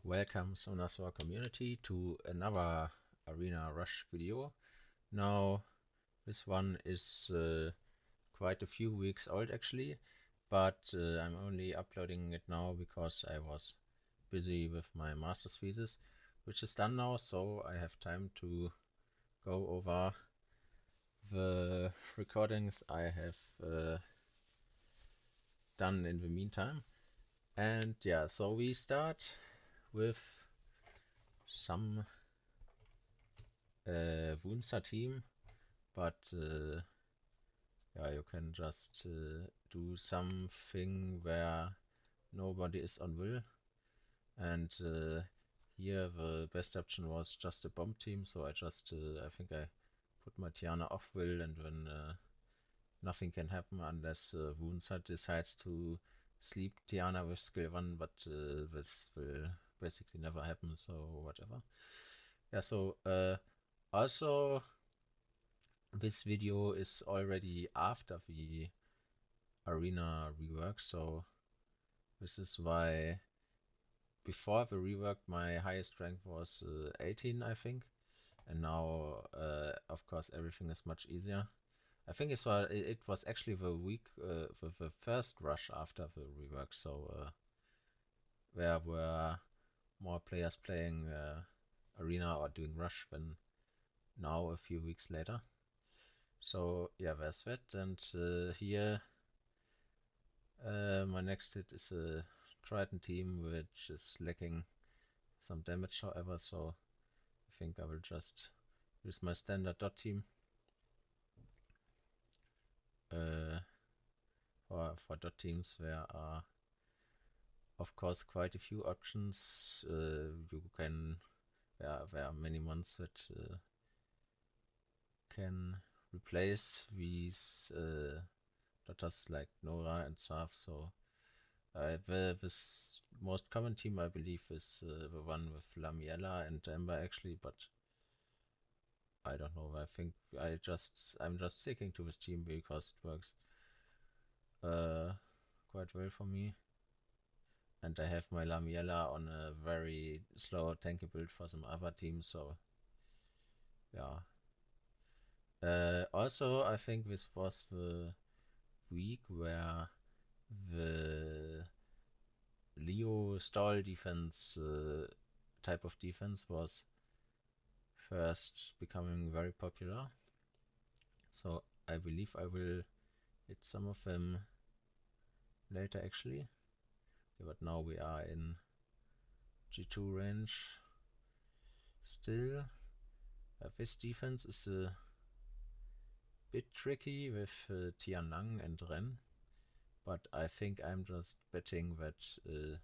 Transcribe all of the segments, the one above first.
Welcome Sonaswa community to another Arena Rush video. Now this one is quite a few weeks old actually, but I'm only uploading it now because I was busy with my master's thesis, which is done now, so I have time to go over the recordings I have done in the meantime. And yeah, so we start with some Wunsa team, but yeah, you can just do something where nobody is on will, and here the best option was just a bomb team, so I think I put my Tiana off will, and then nothing can happen unless Wunsa decides to sleep Tiana with skill 1, but this will basically never happen, so whatever. Yeah, so also this video is already after the arena rework, so this is why before the rework my highest rank was 18, I think, and now of course everything is much easier. I think it was actually the week, the first rush after the rework, so there were more players playing arena or doing rush than now a few weeks later. So yeah, there's that, and here my next hit is a Triton team, which is lacking some damage, however, so I think I will just use my standard dot team uh, for dot teams. There are, of course, quite a few options. You can there are many ones that can replace these dotters like Nora and Saf. So this most common team, I believe, is the one with Lamiella and Ember actually, but I don't know. I think I'm just sticking to this team because it works uh, quite well for me. And I have my Lamiella on a very slow tanky build for some other teams, so yeah. Also, I think this was the week where the Leo stall defense type of defense was first becoming very popular. So I believe I will hit some of them later actually. Yeah, but now we are in G2 range still. This defense is a bit tricky with Tianlang and Ren, but I think I'm just betting that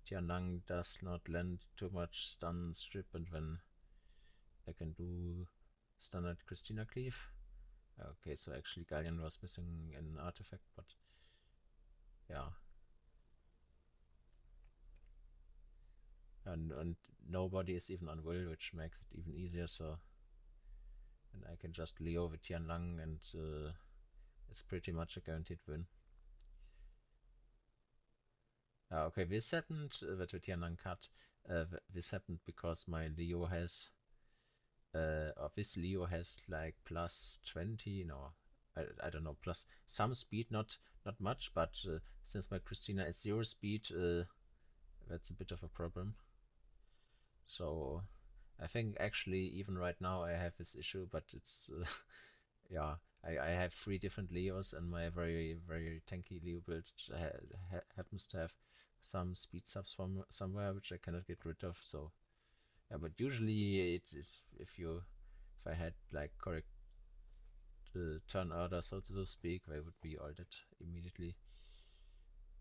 Tianlang does not land too much stun strip, and then I can do standard Christina cleave. Okay, so actually Galleon was missing an artifact, but yeah. And nobody is even on will, which makes it even easier, so and I can just Leo with Tianlang, and it's pretty much a guaranteed win. Okay, this happened, that the Tianlang cut. This happened because my Leo has, or this Leo has like plus 20, no, I don't know, plus some speed, not much, but since my Christina is 0 speed, that's a bit of a problem. So I think actually even right now I have this issue, but it's yeah, I have 3 different Leos, and my very tanky Leo build happens to have some speed subs from somewhere which I cannot get rid of. So yeah, but usually it is if I had like correct turn order, so to speak, they would be ulted immediately.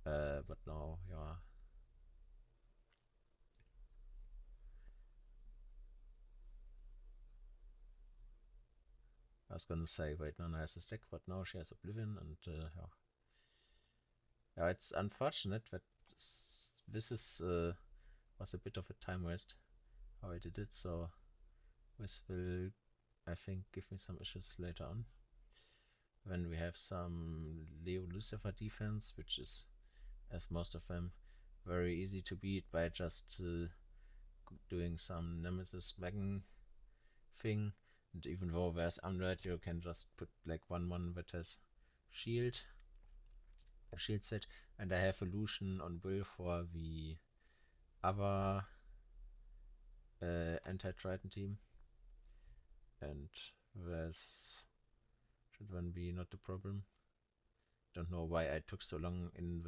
But now, yeah. I was gonna say, wait, Nana has a stack, but now she has Oblivion, and yeah. Yeah, it's unfortunate that this is was a bit of a time waste how I did it, so this will, I think, give me some issues later on when we have some Leo Lucifer defense, which is, as most of them, very easy to beat by just doing some Nemesis Wagon thing. And even though there's undead, you can just put like one that has shield, a shield set, and I have illusion on Will for the other anti-Triton team, and this should then be not a problem. Don't know why I took so long in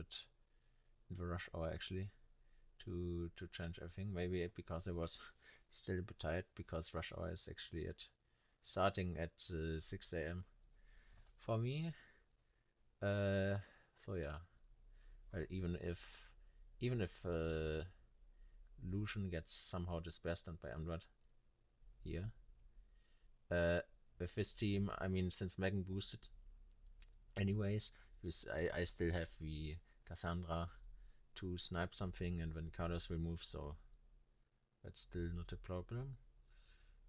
the rush hour actually to change everything. Maybe because I was still a bit tired because rush hour is actually at starting at 6 a.m. for me. Uh, so yeah, well, even if Lucian gets somehow dispersed by Amrad here, uh, with his team, I mean, since Megan boosted anyways, I still have the Cassandra to snipe something, and when Carlos will move, so that's still not a problem.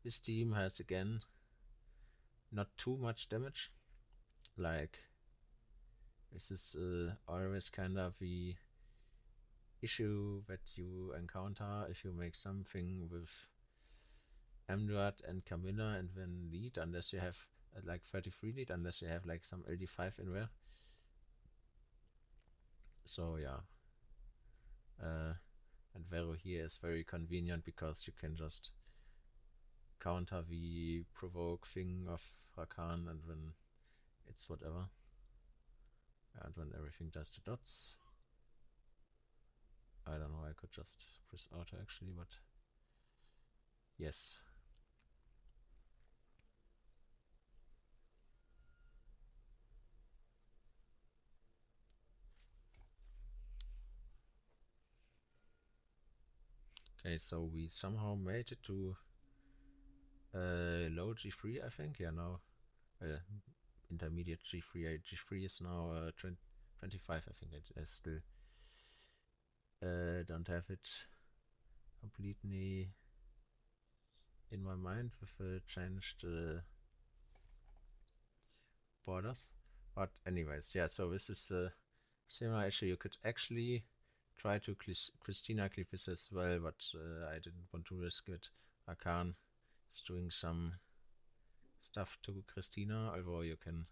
His team has again not too much damage. Like, this is always kind of the issue that you encounter if you make something with Amduat and Camilla and then lead, unless you have like 33 lead, unless you have like some LD5 in there. So yeah, and Vero here is very convenient because you can just counter the provoke thing of Rakan, and then it's whatever. And when everything does the dots, I don't know, I could just press auto actually, but yes. Okay, so we somehow made it to low G3, I think. Yeah, now uh, intermediate G3. G3 is now 25, I think. I still don't have it completely in my mind with the changed borders. But anyways, yeah, so this is a similar issue. You could actually try to Christina clip this as well, but I didn't want to risk it. Rakan is doing some stuff to Christina, although you can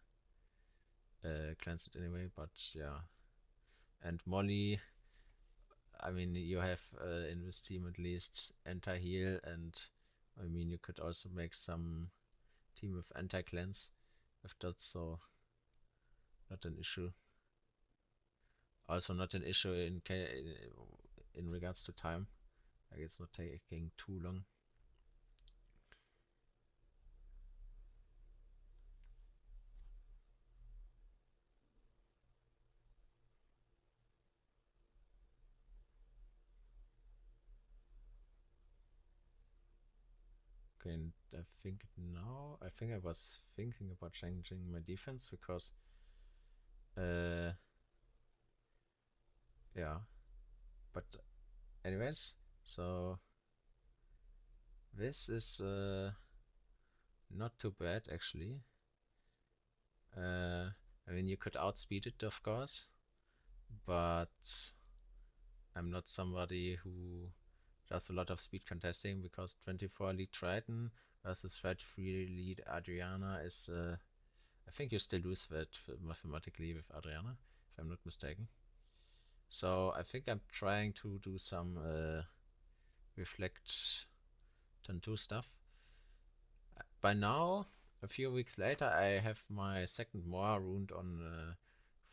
cleanse it anyway, but yeah. And Molly, I mean, you have in this team at least anti-heal, and I mean, you could also make some team with anti-cleanse if that's so not an issue. Also, not an issue in regards to time. Like, it's not taking too long. Okay, and I think I was thinking about changing my defense because, uh, yeah. But anyways, so this is not too bad actually. I mean, you could outspeed it, of course, but I'm not somebody who does a lot of speed contesting because 24 lead Triton versus 33 lead Adriana is, I think you still lose that mathematically with Adriana, if I'm not mistaken. So I think I'm trying to do some reflect turn 2 stuff. By now, a few weeks later, I have my second Moa rune on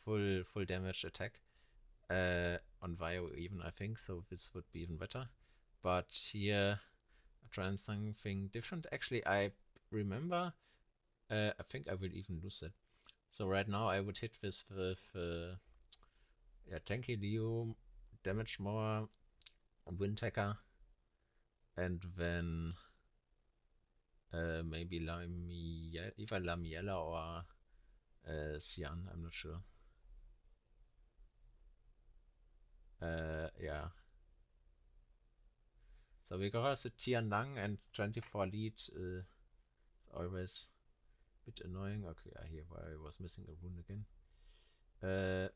full damage attack on Vio even, I think, so this would be even better. But here, trying something different. Actually, I remember, I think I will even lose it. So right now I would hit this with yeah, Tanky Leo, damage more, Wind Hacker, and then maybe either Lamiela or Cyan, I'm not sure. Yeah. So because the Tian Lang and 24 lead is always a bit annoying. Okay, I hear why I was missing a rune again. Uh,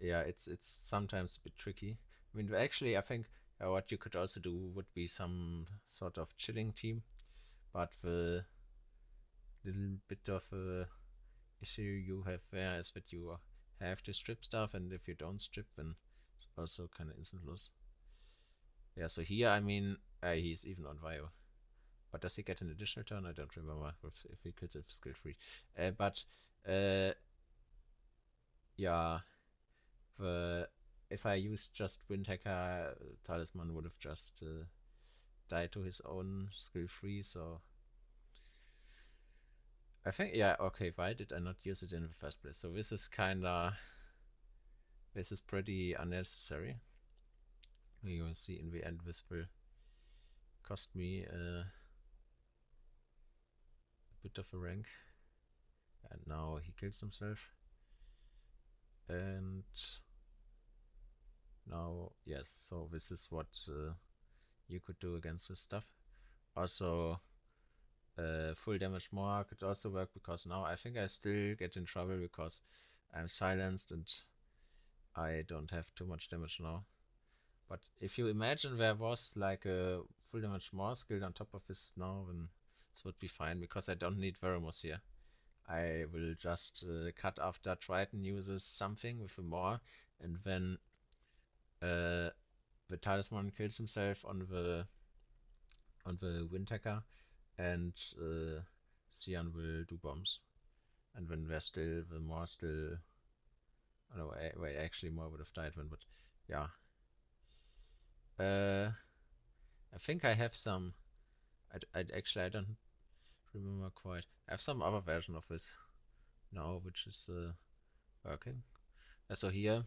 yeah, it's sometimes a bit tricky. I mean, actually, I think what you could also do would be some sort of chilling team, but the little bit of a issue you have there is that you have to strip stuff, and if you don't strip, then it's also kind of instant loss. Yeah, so here, I mean, he's even on Vio. But does he get an additional turn? I don't remember if he kills it skill free. But uh, yeah, the if I used just Wind Hacker, Talisman would have just died to his own skill free. So I think, yeah, okay. Why did I not use it in the first place? So this is pretty unnecessary. You will see in the end this will cost me a bit of a rank. And now he kills himself. And now, yes, so this is what you could do against this stuff. Also, full damage more could also work because now I think I still get in trouble because I'm silenced and I don't have too much damage now. But if you imagine there was like a full damage more skill on top of this now, then this would be fine because I don't need Veromos here. I will just cut after Triton uses something with a more, and then uh, the Talisman kills himself on the Windhacker, and Xian will do bombs. And when there's still the more still, oh no, wait, actually more would have died then, but yeah. Uh, I think I have some. Actually I don't remember quite. I have some other version of this now, which is working. So here,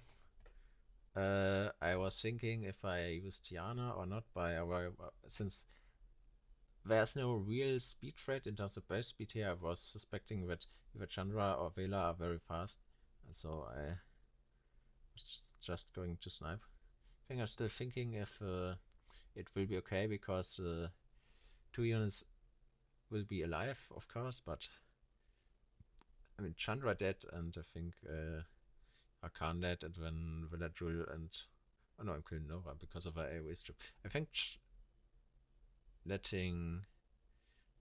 I was thinking if I use Tiana or not by our since there's no real speed threat in terms of base speed here. I was suspecting that either Chandra or Vela are very fast, and so I was just going to snipe. I think I'm still thinking if it will be okay because 2 units will be alive, of course, but I mean Chandra dead, and I think Arkan dead, and then Villajul and oh no, I'm killing Nova because of her AoE strip. I think letting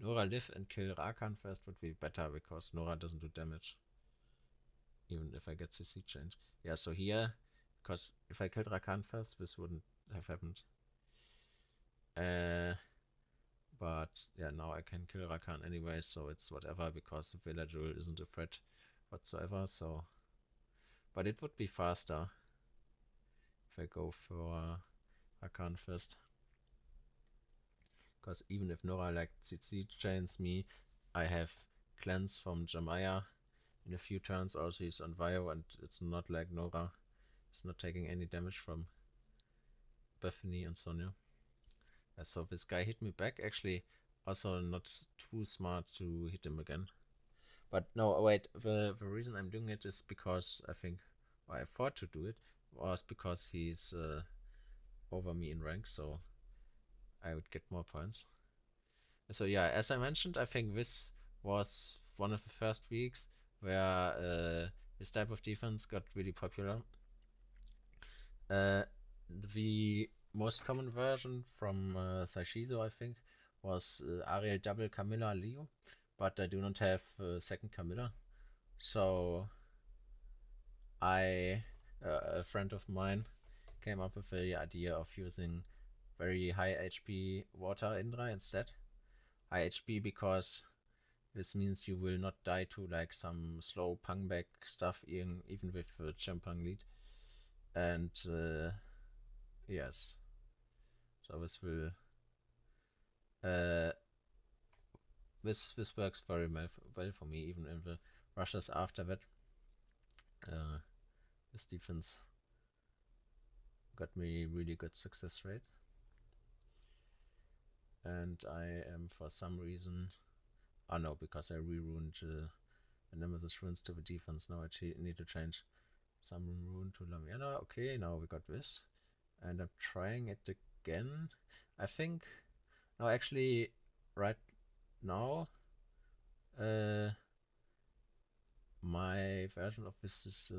Nora live and kill Rakan first would be better because Nora doesn't do damage, even if I get CC change. Yeah, so here, because if I killed Rakan first, this wouldn't have happened. Uh, but yeah, now I can kill Rakan anyway, so it's whatever because the Villager isn't a threat whatsoever. So, but it would be faster if I go for Rakan first, because even if Nora like CC chains me, I have cleanse from Jamaya in a few turns. Also, he's on Vio, and it's not like Nora. He's not taking any damage from Bethany and Sonya. So this guy hit me back. Actually, also not too smart to hit him again. But no, wait. The reason I'm doing it is because I think, or I thought to do it, was because he's over me in rank, so I would get more points. So yeah, as I mentioned, I think this was one of the first weeks where this type of defense got really popular. Uh, the most common version from Saishizo, I think, was Ariel double Camilla Leo, but I do not have second Camilla. So a friend of mine came up with the idea of using very high HP Water Indra instead. High HP because this means you will not die to like some slow pung back stuff even with Champang lead. And yes, so this will uh, this works very well for me even in the rushes after that. Uh, this defense got me really good success rate, and I am for some reason, oh no, because I re-ruined the Nemesis runes to the defense. Now I need to change some rune to Lamiana. Okay, now we got this, and I'm trying it again. I think, no, actually, right now, my version of this is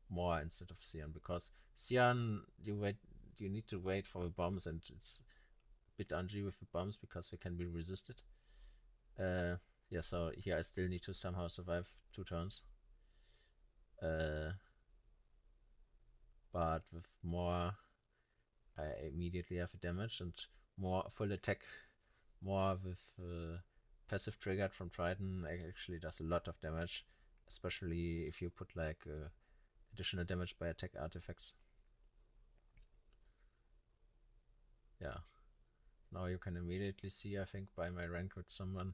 more instead of Sion, because Sion you need to wait for the bombs, and it's a bit RNG with the bombs because they can be resisted. Uh, yeah, so here I still need to somehow survive 2 turns. Uh, but with more, I immediately have a damage, and more full attack, more with passive triggered from Triton actually does a lot of damage, especially if you put like additional damage by attack artifacts. Yeah, now you can immediately see, I think, by my rank that someone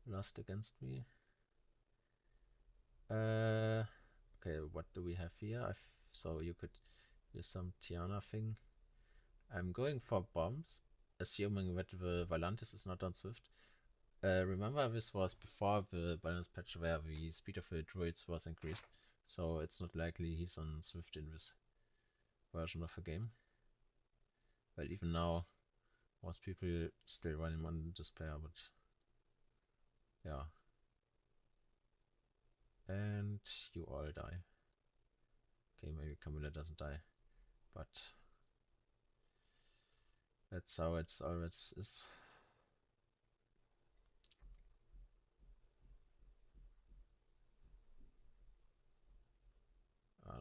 lost against me. Okay, what do we have here? So you could use some Tiana thing. I'm going for bombs, assuming that the Valantis is not on Swift. Remember, this was before the balance patch where the speed of the druids was increased, so it's not likely he's on Swift in this version of the game. Well, even now, most people still run him on Despair, but yeah. And you all die. Okay, maybe Camilla doesn't die, but that's how it's always is.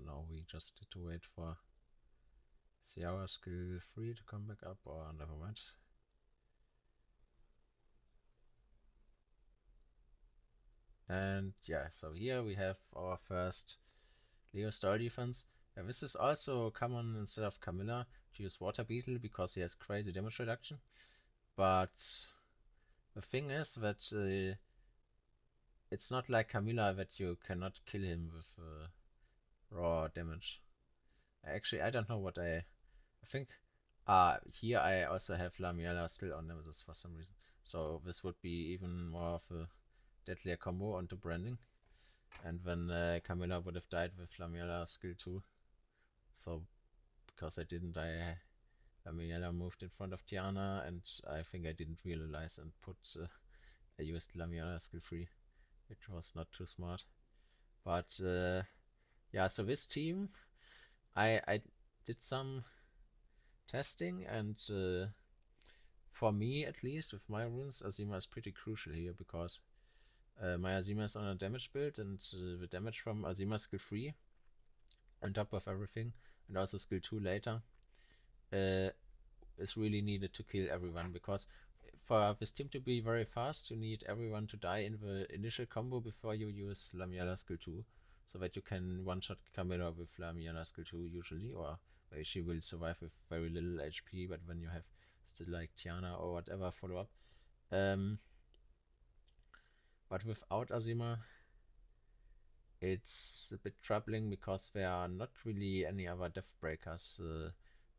Now we just need to wait for Sierra skill 3 to come back up, or never mind. And yeah, so here we have our first Leo Star defense. Yeah, this is also common instead of Camilla to use Water Beetle because he has crazy damage reduction. But the thing is that it's not like Camilla that you cannot kill him with raw damage. Actually, I don't know what I think. Here I also have Lamiela still on Nemesis for some reason. So this would be even more of a deadlier combo onto Branding. And then Camilla would have died with Lamiela skill 2. So because I didn't, Lamiela moved in front of Tiana, and I think I didn't realize and I used Lamiela skill 3, which was not too smart. But yeah, so this team, I did some testing, and for me at least, with my runes, Azima is pretty crucial here because my Azima is on a damage build, and the damage from Azima skill 3 on top of everything, and also skill 2 later, uh, is really needed to kill everyone, because for this team to be very fast, you need everyone to die in the initial combo before you use Lamiela skill 2, so that you can one-shot Camilla with Lamiela skill 2 usually, or she will survive with very little HP, but when you have still like Tiana or whatever follow up. Um, but without Azima, it's a bit troubling because there are not really any other death breakers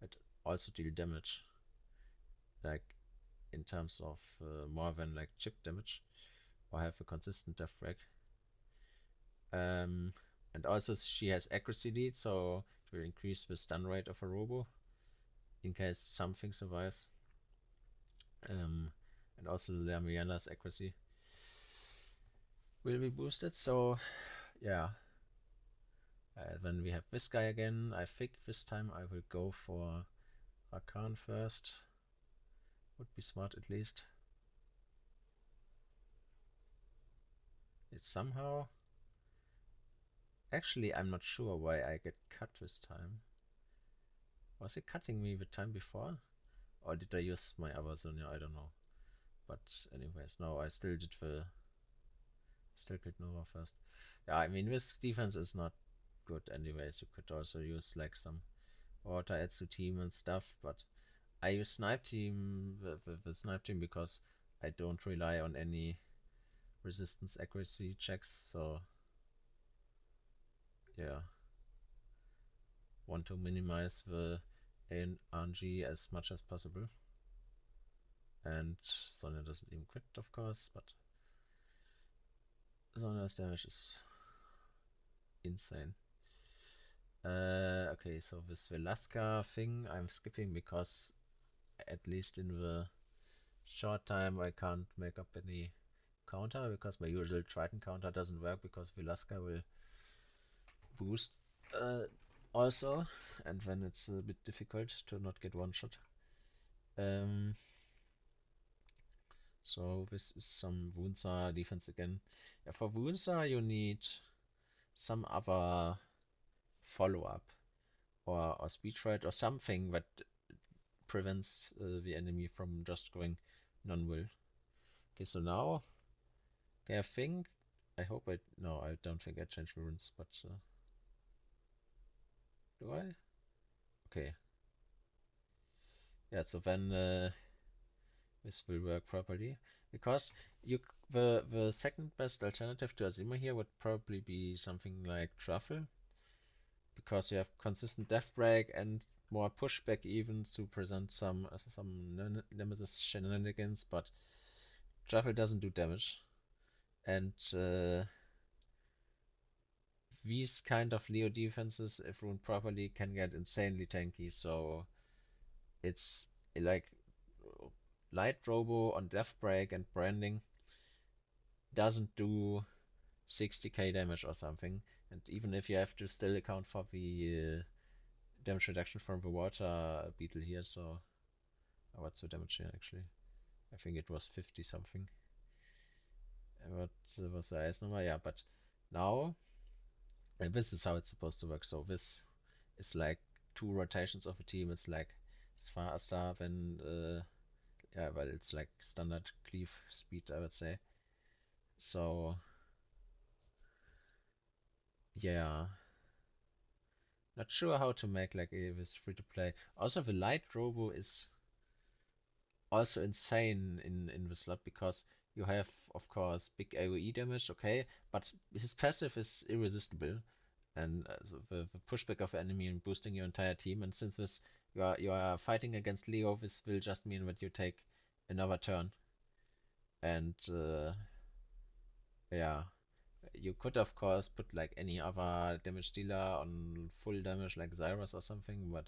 that also deal damage, like in terms of more than like chip damage, or have a consistent death break. And also she has accuracy lead, so it will increase the stun rate of a robo in case something survives. And also Lamiana's accuracy will be boosted, so yeah. Then we have this guy again. I think this time I will go for Rakan first. Would be smart at least. It's somehow... Actually, I'm not sure why I get cut this time. Was it cutting me the time before? Or did I use my other Sonya? I don't know. But anyways, no, I still did the... Still killed Nova first. Yeah, I mean, this defense is not good anyways. You could also use like some water adds to team and stuff, but I use Snipe Team, the Snipe Team, because I don't rely on any resistance accuracy checks, so yeah, want to minimize the RNG as much as possible. And Sonya doesn't even crit, of course, but Sonya's damage is insane. Okay, so this Velasca thing I'm skipping because at least in the short time I can't make up any counter, because my usual Triton counter doesn't work because Velasca will boost uh, also, and when it's a bit difficult to not get one shot. Um, so this is some Wunsa defense again. Yeah, for Wunsa you need some other follow-up or speech rate or something that prevents the enemy from just going non-will. Okay, so now, okay, I think, I hope I, no, I don't think I changed the runes, but do I? Okay, yeah, so then this will work properly, because the second best alternative to Azima here would probably be something like Truffle, because you have consistent death break and more pushback even to present some Nemesis shenanigans, but Truffle doesn't do damage, and these kind of Leo defenses, if run properly, can get insanely tanky. So it's like light robo on death break and branding doesn't do 60k damage or something. And even if you have to still account for the damage reduction from the water beetle here, so what's the damage here actually? I think it was 50 something. What was the ice number? Yeah, but now this is how it's supposed to work. So this is like two rotations of a team. It's like it's faster than yeah, well, it's like standard cleave speed, I would say. So yeah, not sure how to make like this free to play. Also, the light robo is also insane in the slot, because you have, of course, big AoE damage, okay, but his passive is irresistible, and so the pushback of enemy and boosting your entire team. And since this you are fighting against Leo, this will just mean that you take another turn, and yeah, you could of course put like any other damage dealer on full damage like Xyrus or something, but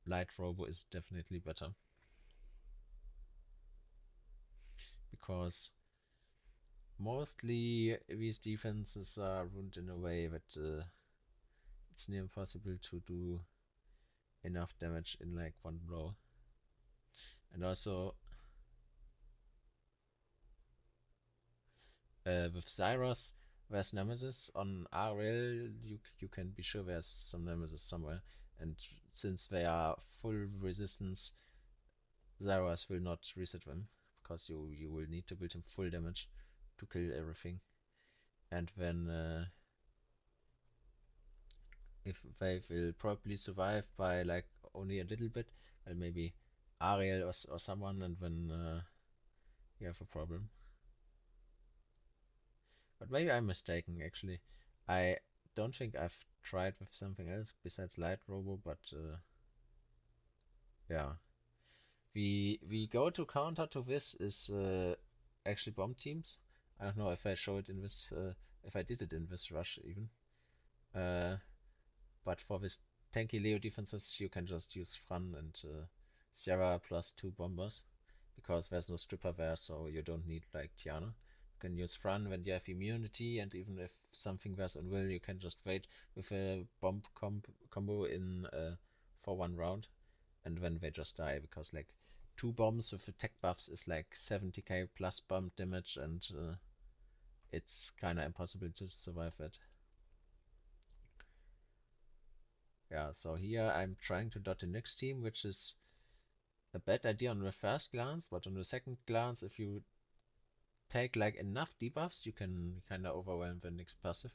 Light Robo is definitely better, because mostly these defenses are run in a way that it's near impossible to do enough damage in like one blow. And also with Xyros, there's Nemesis on RL. You can be sure there's some Nemesis somewhere, and since they are full resistance, Xyros will not reset them, because you will need to build him full damage to kill everything. And then if they will probably survive by like only a little bit, well, maybe Ariel or someone, and then you have a problem. But maybe I'm mistaken actually. I don't think I've tried with something else besides Light Robo, but yeah. The go-to counter to this is actually bomb teams. I don't know if I show it in this, if I did it in this rush even. Uh, but for this tanky Leo defenses, you can just use Fran and Sierra plus two bombers, because there's no stripper there, so you don't need like Tiana. You can use Fran when you have immunity, and even if something wears on will, you can just wait with a bomb combo in for one round, and then they just die, because like two bombs with attack buffs is like 70k plus bomb damage, and it's kinda impossible to survive that. Yeah, so here I'm trying to dot the next team, which is a bad idea on the first glance, but on the second glance, if you take like enough debuffs, you can kinda overwhelm the next passive.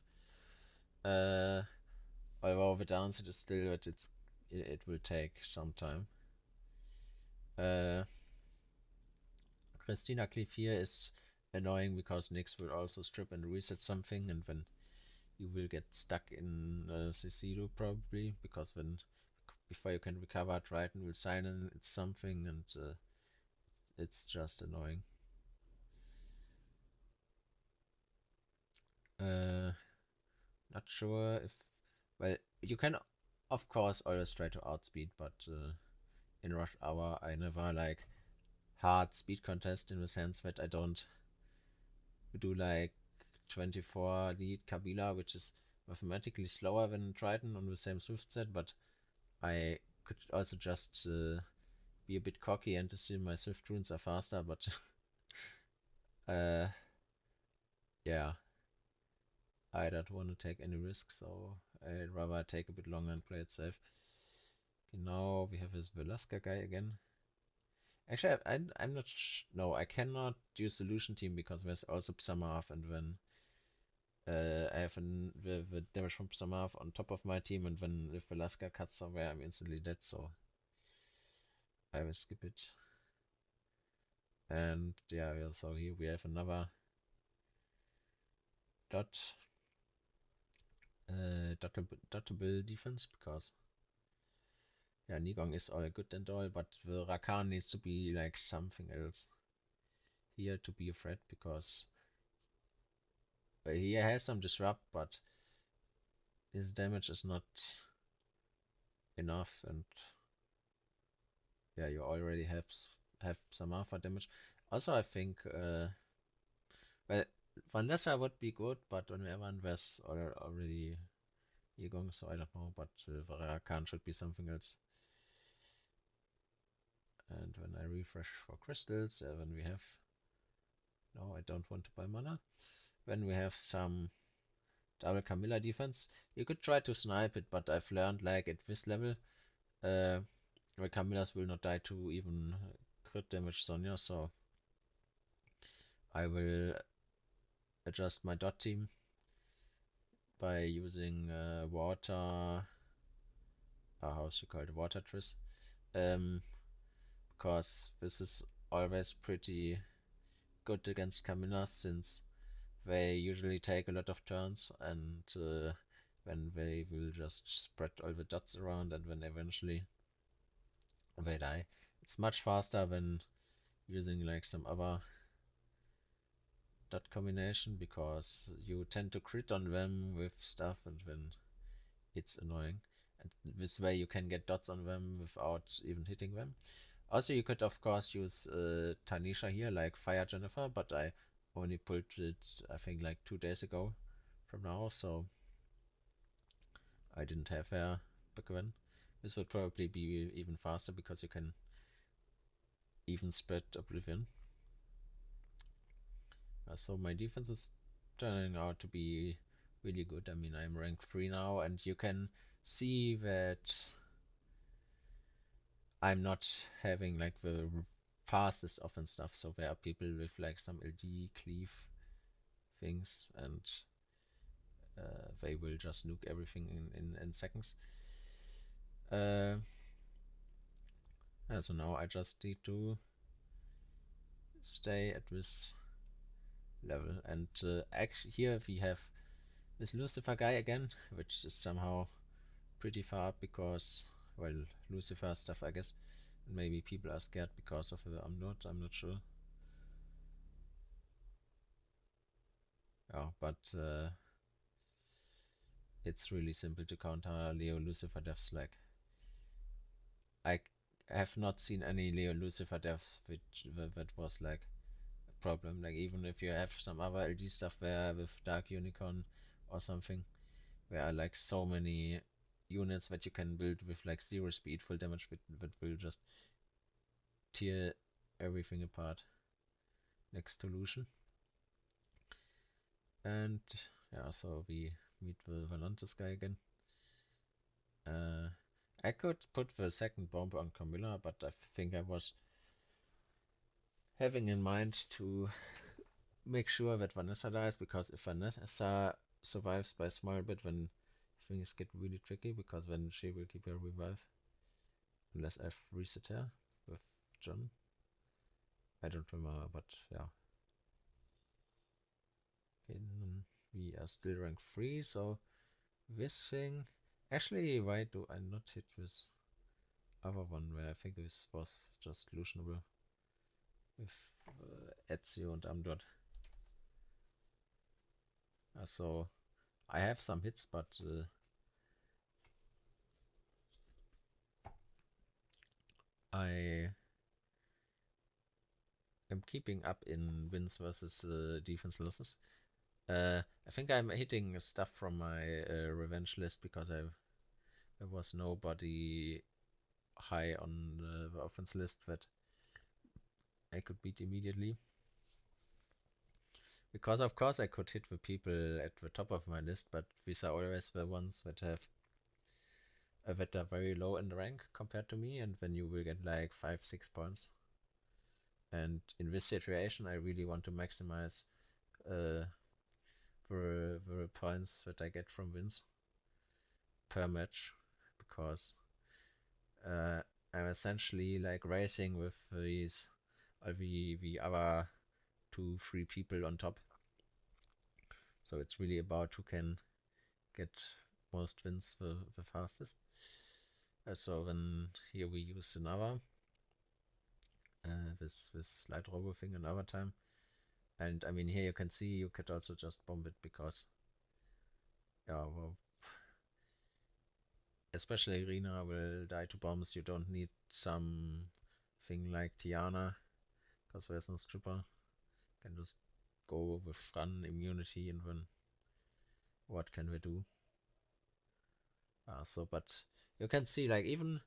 Uh, Although the downside is still that it will take some time. Uh, Christina Cleave here is annoying, because Nyx will also strip and reset something, and then you will get stuck in CC loop probably, because then before you can recover, Triton will sign in it's something, and it's just annoying. Uh, Not sure if, well, you can of course always try to outspeed, but in rush hour I never like hard speed contest, in the sense that I don't do like 24 lead Kabila, which is mathematically slower than Triton on the same Swift set, but I could also just be a bit cocky and assume my Swift runes are faster, but uh, yeah, I don't want to take any risks, so I'd rather take a bit longer and play it safe. Okay, now we have this Velasca guy again. Actually, I'm not. No, I cannot do Solution Team because there's also Psamarth, and then I have the damage from Psamarth on top of my team, and then if Velasca cuts somewhere, I'm instantly dead, so I will skip it. And yeah, so here we have another dot dotable defense because yeah, Nigong is all good and all, but the Rakan needs to be like something else here to be a threat because he has some disrupt, but his damage is not enough, and yeah, you already have some alpha damage. Also, I think well, Vanessa would be good, but on the other hand, there's already Yigong, so I don't know. But Rakan should be something else. And when I refresh for crystals, when we have no, I don't want to buy mana. When we have some double Camilla defense, you could try to snipe it, but I've learned like at this level, uh, the Camillas will not die to even crit damage Sonya, so I will adjust my dot team by using water, how's she called, water tris, um, because this is always pretty good against Camilla since they usually take a lot of turns and then they will just spread all the dots around and then eventually they die. It's much faster than using like some other dot combination because you tend to crit on them with stuff and then it's annoying. And this way you can get dots on them without even hitting them. Also, you could of course use Tanisha here, like Fire Jennifer, but I only pulled it, I think, like 2 days ago from now, so I didn't have her back then. This would probably be even faster because you can even spread Oblivion. So my defense is turning out to be really good. I mean, I'm rank 3 now, and you can see that I'm not having like the fastest offense stuff. So there are people with like some LD cleave things, and they will just nuke everything in seconds. Yeah, so now I just need to stay at this level. And actually, here we have this Lucifer guy again, which is somehow pretty far up because, well, Lucifer stuff, I guess. Maybe people are scared because of I'm not sure. Yeah, but it's really simple to counter Leo Lucifer deaths. Like, I have not seen any Leo Lucifer deaths which that was like a problem. Like, even if you have some other LD stuff there with Dark Unicorn or something, there are like so many units that you can build with like 0 speed full damage that will just tear everything apart next to Lucian. And yeah, so we meet the Valantis guy again. I could put the second bomb on Camilla, but I think I was having in mind to make sure that Vanessa dies, because if Vanessa survives by a small bit, then things get really tricky, because then she will keep her revive. Unless I've reset her with John. I don't remember, but yeah. Okay, we are still rank 3, so this thing... Actually, why do I not hit this other one where I think this was just solutionable with Ezio and Amdot? So I have some hits, but I am keeping up in wins versus defense losses. I think I'm hitting stuff from my revenge list because there was nobody high on the offense list that I could beat immediately. Because of course I could hit the people at the top of my list, but these are always the ones that have that are very low in the rank compared to me, and then you will get like 5, 6 points. And in this situation, I really want to maximize uh, the points that I get from wins per match, because I'm essentially like racing with the other 2, 3 people on top. So it's really about who can get most wins the fastest. So then here we use another this light robo thing another time. And I mean here you can see you could also just bomb it because yeah, well, especially Rina will die to bombs. You don't need some thing like Tiana because there's no stripper. You can just go with run immunity and then what can we do? But you can see like even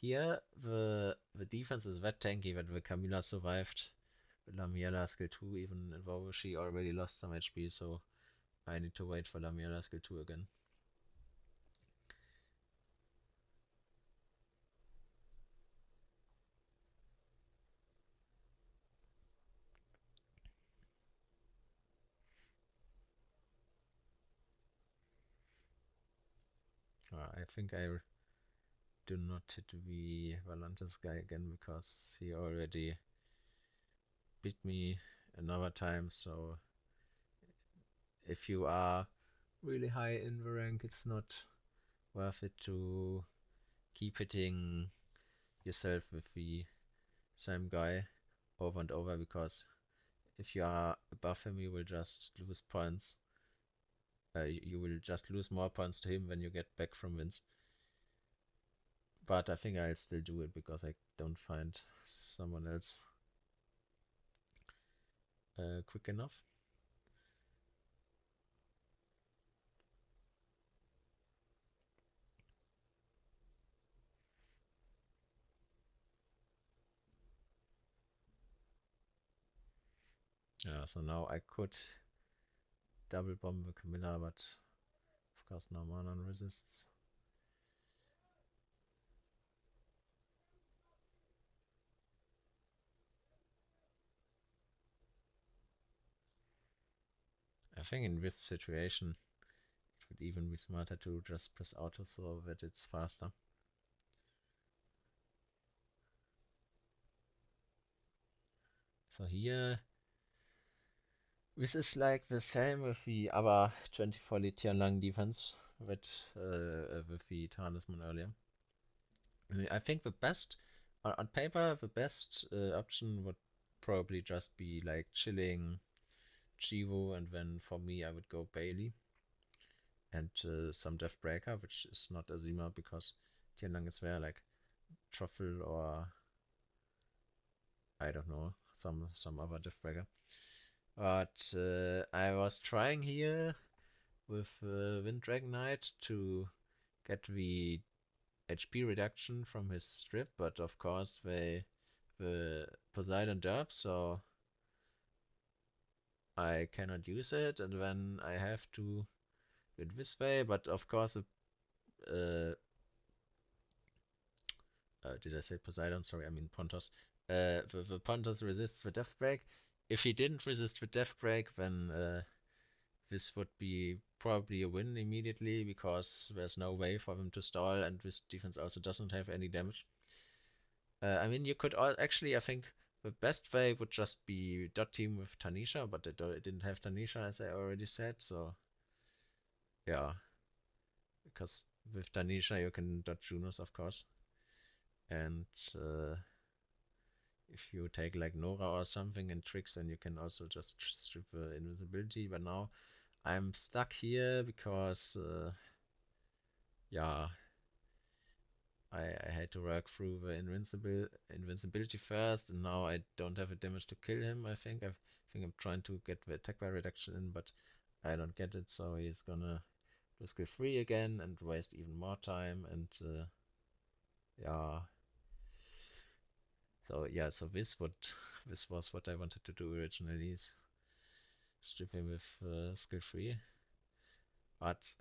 here the defense is that tanky that the Camila survived. The Lamiela skill 2 even though she already lost some HP, so I need to wait for Lamiela skill 2 again. I think I do not hit the Valantis guy again because he already beat me another time, so if you are really high in the rank, it's not worth it to keep hitting yourself with the same guy over and over, because if you are above him, you will just lose points. You will just lose more points to him than you get back from wins. But I think I'll still do it because I don't find someone else quick enough. Yeah, so now I could double bomb the Camilla, but of course now Manon resists. I think in this situation it would even be smarter to just press auto so that it's faster. So here, this is like the same with the other 24 Tianlang defense that with the talisman earlier. I think the best, on paper, the best option would probably just be like chilling Chivo, and then for me I would go Bailey and some Deathbreaker, which is not Azima because Tianlang is there, like Truffle or I don't know, some other Deathbreaker. But I was trying here with Wind Dragon Knight to get the HP reduction from his strip, but of course the Poseidon derp, so I cannot use it, and then I have to do it this way. But of course, uh, did I say Poseidon? Sorry, I mean Pontos. The Pontos resists the Death Break. If he didn't resist the Death Break, then this would be probably a win immediately because there's no way for them to stall, and this defense also doesn't have any damage. I mean, you could actually, I think the best way would just be dot team with Tanisha, but it didn't have Tanisha as I already said, so yeah, because with Tanisha you can dodge Junos, of course, and uh, if you take like Nora or something and tricks, then you can also just strip the invincibility. But now I'm stuck here because yeah, I had to work through the invincibility first, and now I don't have a damage to kill him. I think I'm trying to get the attack by reduction in, but I don't get it, so he's gonna do skill 3 again and waste even more time. And yeah, so yeah, so this was what I wanted to do originally, is strip him with skill 3. But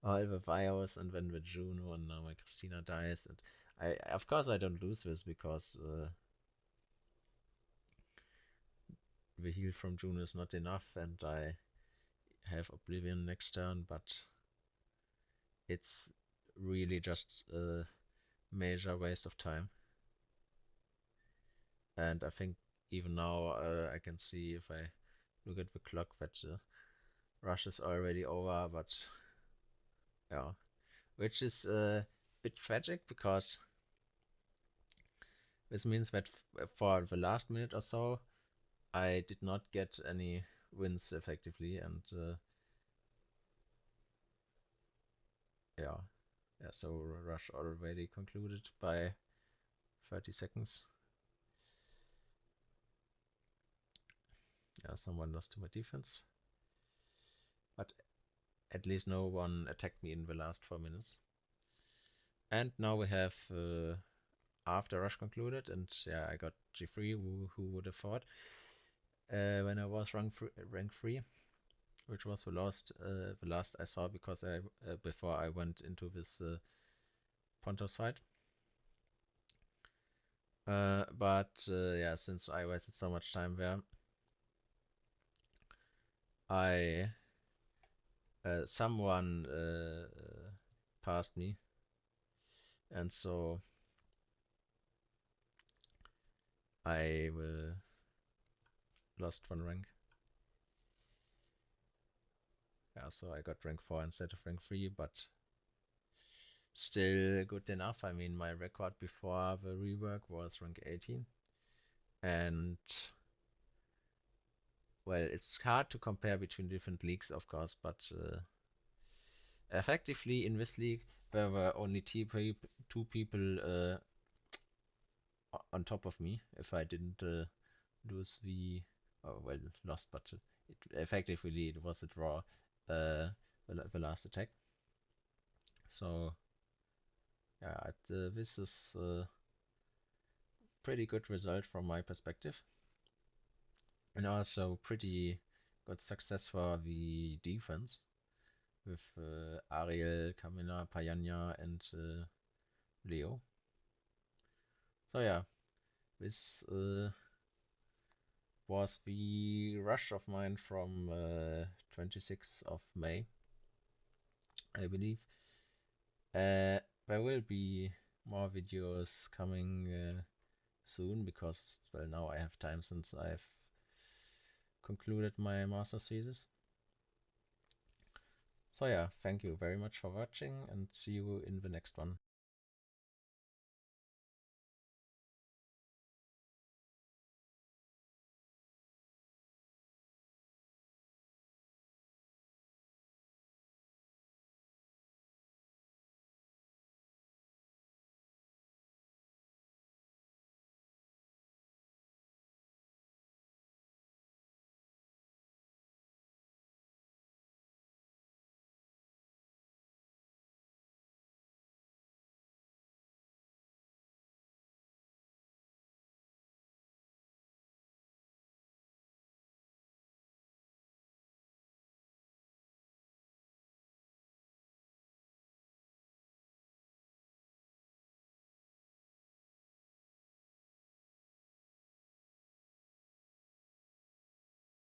all the Bios and then the Juno, and now my Christina dies, and I, of course I don't lose this because the heal from Juno is not enough, and I have Oblivion next turn, but it's really just a major waste of time. And I think even now I can see, if I look at the clock, that rush is already over, but yeah, which is a bit tragic because this means that for the last minute or so I did not get any wins effectively, and yeah, yeah. So rush already concluded by 30 seconds. Yeah, someone lost to my defense, but at least no one attacked me in the last 4 minutes. And now we have after rush concluded, and yeah, I got G3. Who would have thought? When I was rank 3, which was the last I saw, because I before I went into this Pontos fight. But yeah, since I wasted so much time there, I someone passed me, and so I lost 1 rank. Yeah, so I got rank 4 instead of rank 3, but still good enough. I mean, my record before the rework was rank 18, and well, it's hard to compare between different leagues, of course, but effectively in this league there were only two people on top of me if I didn't lose the, oh, well, lost, but effectively it was a draw, the last attack. So yeah, this is a pretty good result from my perspective, and also pretty good success for the defense with Ariel, Camilla, Payanya, and Leo. So yeah, this was the rush of mine from 26th of May, I believe. There will be more videos coming soon, because, well, now I have time since I've concluded my master's thesis. So yeah, thank you very much for watching, and see you in the next one.